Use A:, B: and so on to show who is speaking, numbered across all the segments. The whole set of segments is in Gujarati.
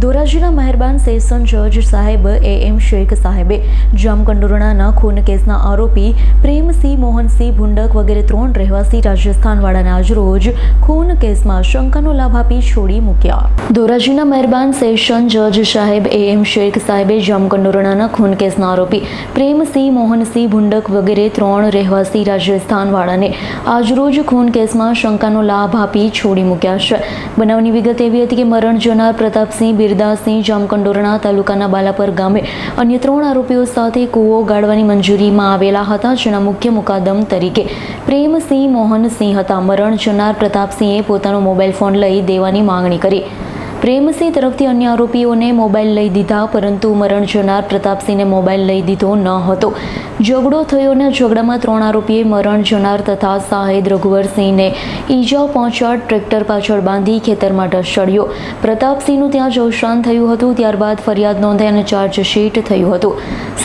A: ધોરાજીના મહેરબાન સેશન જજ સાહેબ AM શેખ સાહેબે જામકંડોરણાના ખૂન કેસના આરોપી પ્રેમસિંહ મોહનસિંહ ભુંડક વગેરે 3 રહેવાસી રાજસ્થાનવાળાને આજરોજ ખૂન કેસમાં શંકાનો લાભ આપી છોડી મૂક્યા. ધોરાજીના મહેરબાન સેશન જજ સાહેબ AM શેખ સાહેબે જામકંડોરણાના ખૂન કેસના આરોપી પ્રેમસિંહ મોહનસિંહ ભુંડક વગેરે 3 રહેવાસી રાજસ્થાનવાળાને આજરોજ ખૂન કેસમાં શંકાનો લાભ આપી છોડી મૂક્યા છે. બનાવની વિગત એવી હતી કે મરણ જનાર પ્રતાપસિંહ બિરદાસિંહ જામકંડોરણા તાલુકાના બાલાપર ગામે અન્ય 3 આરોપીઓ સાથે કૂવો ગાળવાની મંજૂરીમાં આવેલા હતા, જેના મુખ્ય મુકાદમ તરીકે પ્રેમસિંહ મોહનસિંહ હતા. મરણ જનાર પ્રતાપસિંહે પોતાનો મોબાઈલ ફોન લઈ દેવાની માંગણી કરી. પ્રેમસિંહ તરફથી અન્ય આરોપીઓને મોબાઈલ લઈ દીધા, પરંતુ મરણ જનાર પ્રતાપસિંહને મોબાઈલ લઈ દીધો ન હતો. ઝઘડો થયો અને ઝઘડામાં 3 આરોપીએ મરણ જનાર તથા શાહિદ રઘુવરસિંહને ઈજાઓ પહોંચાડ ટ્રેક્ટર પાછળ બાંધી ખેતરમાં ઢસડ્યો. પ્રતાપસિંહનું ત્યાં જ અવસાન થયું હતું. ત્યારબાદ ફરિયાદ નોંધાઈ અને ચાર્જશીટ થયું હતું.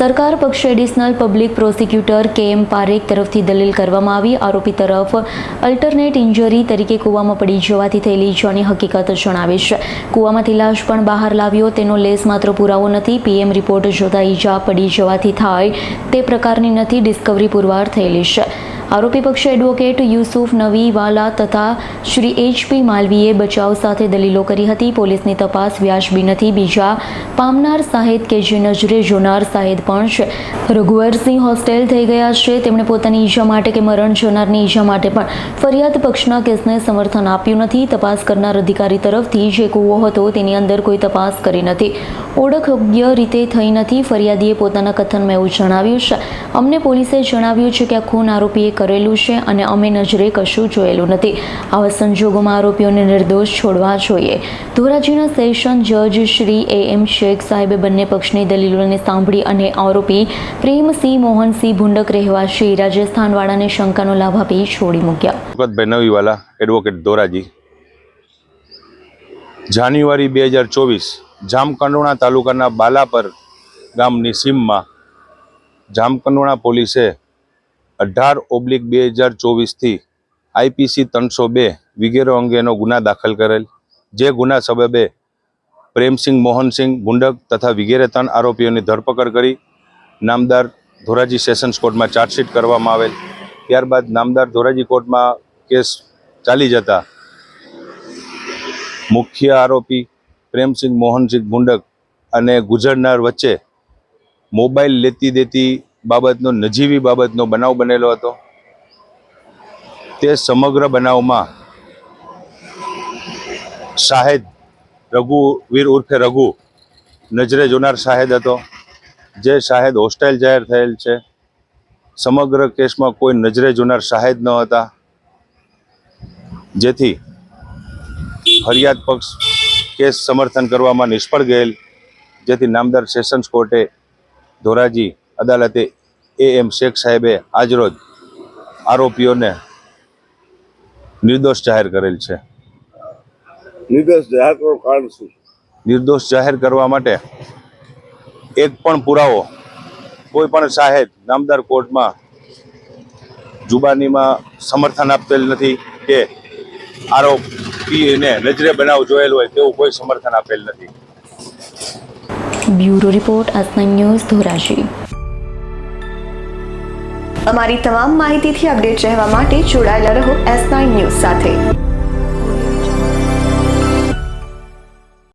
A: સરકાર પક્ષે additional public prosecutor KM Parekh તરફથી દલીલ કરવામાં આવી. આરોપી તરફ અલ્ટરનેટ ઇન્જરી તરીકે કૂવામાં પડી જવાથી થયેલી ઈજાની હકીકત જણાવી છે. કૂવામાંથી લાશ પણ બહાર લાવ્યો તેનો લેસ માત્ર પુરાવો નથી. PM રિપોર્ટ જોતા ઈજા પડી જવાથી થાય તે પ્રકારની નથી, ડિસ્કવરી પુરવાર થયેલી છે. આરોપી પક્ષે એડવોકેટ યુસુફ નવીવાલા તથા શ્રી HP માલવીએ બચાવ સાથે દલીલો કરી હતી. પોલીસની તપાસ વ્યાજબી નથી. બીજા પામનાર શાહિદ કે જે નજરે જોનાર શાહિદ પણ છે. રઘુવરસિંહ હોસ્ટેલ થઈ ગયા છે. તેમણે પોતાની ઈજા માટે કે મરણ જનારની ઈજા માટે પણ ફરિયાદ પક્ષના કેસને સમર્થન આપ્યું નથી. તપાસ કરનાર અધિકારી તરફથી જે કૂવો હતો તેની અંદર કોઈ તપાસ કરી નથી. ઓળખ યોગ્ય રીતે થઈ નથી. ફરિયાદીએ પોતાના કથનમાં એવું જણાવ્યું છે, અમને પોલીસે જણાવ્યું છે કે આ ખૂન આરોપીએ કરેલું છે અને અમે નજરે કશું જોયેલું નથી. આવા સંજોગોમાં આરોપીઓને નિર્દોષ છોડવા જોઈએ. ધોરાજીના સેશન જજ શ્રી AM શેખ સાહેબે બંને પક્ષની દલીલોને સાંભળી અને આરોપી પ્રેમસિંહ મોહનસિંહ ભુંડક રહેવાસી રાજસ્થાનવાળાને શંકાનો લાભ આપી છોડી મૂક્યા.
B: ભાઈ નવીવાલા, એડવોકેટ ધોરાજી. જાન્યુઆરી 2024 જામકંડોરણા તાલુકાના બાલાપર ગામની સીમમાં જામકંડોરણા પોલીસે 18/2024 થી IPC 302 વગેરે અંગેનો ગુના દાખલ કરેલ. જે ગુના સબબે પ્રેમસિંહ મોહનસિંહ ભુંડક તથા વગેરે 3 આરોપીઓની ધરપકડ કરી નામદાર ધોરાજી સેશન્સ કોર્ટમાં ચાર્જશીટ કરવામાં આવેલ. ત્યારબાદ નામદાર ધોરાજી કોર્ટમાં કેસ ચાલી જતા મુખ્ય આરોપી પ્રેમસિંહ મોહનસિંહ ભુંડક અને ગુજરનાર વચ્ચે મોબાઈલ લેતી દેતી બાબતનો નજીવી બાબતનો બનાવ બનેલો હતો. તે સમગ્ર બનાવમાં શાહિદ રઘુવીર ઉર્ફે રઘુ નજરે જોનાર શાહિદ હતો. જે શાહિદ હોસ્ટેલ જાહેર થયેલ છે. સમગ્ર કેસમાં કોઈ નજરે જોનાર શાહિદ ન હતા, જેથી ફરિયાદ પક્ષ કેસ સમર્થન કરવામાં નિષ્ફળ ગયેલ. જેથી નામદાર સેશન્સ કોર્ટે ધોરાજી અદાલતે AM શેખ સાહેબે આજરોજ આરોપીઓને નિર્દોષ જાહેર કરેલ છે.
C: નિર્દોષ જાહેર કરવાનું કારણ શું?
B: નિર્દોષ જાહેર કરવા માટે એક પણ પુરાવો કોઈ પણ શાહિદ નામદાર કોર્ટમાં જુબાનીમાં સમર્થન આપેલ નથી કે આરોપીને નજરે બનાવ જોયેલ હોય તેવું કોઈ સમર્થન આપેલ નથી.
A: Bureau report S9 news Dhoraji.
D: અમારી તમામ માહિતીથી અપડેટ રહેવા માટે જોડાયેલા રહો S9 ન્યૂઝ સાથે.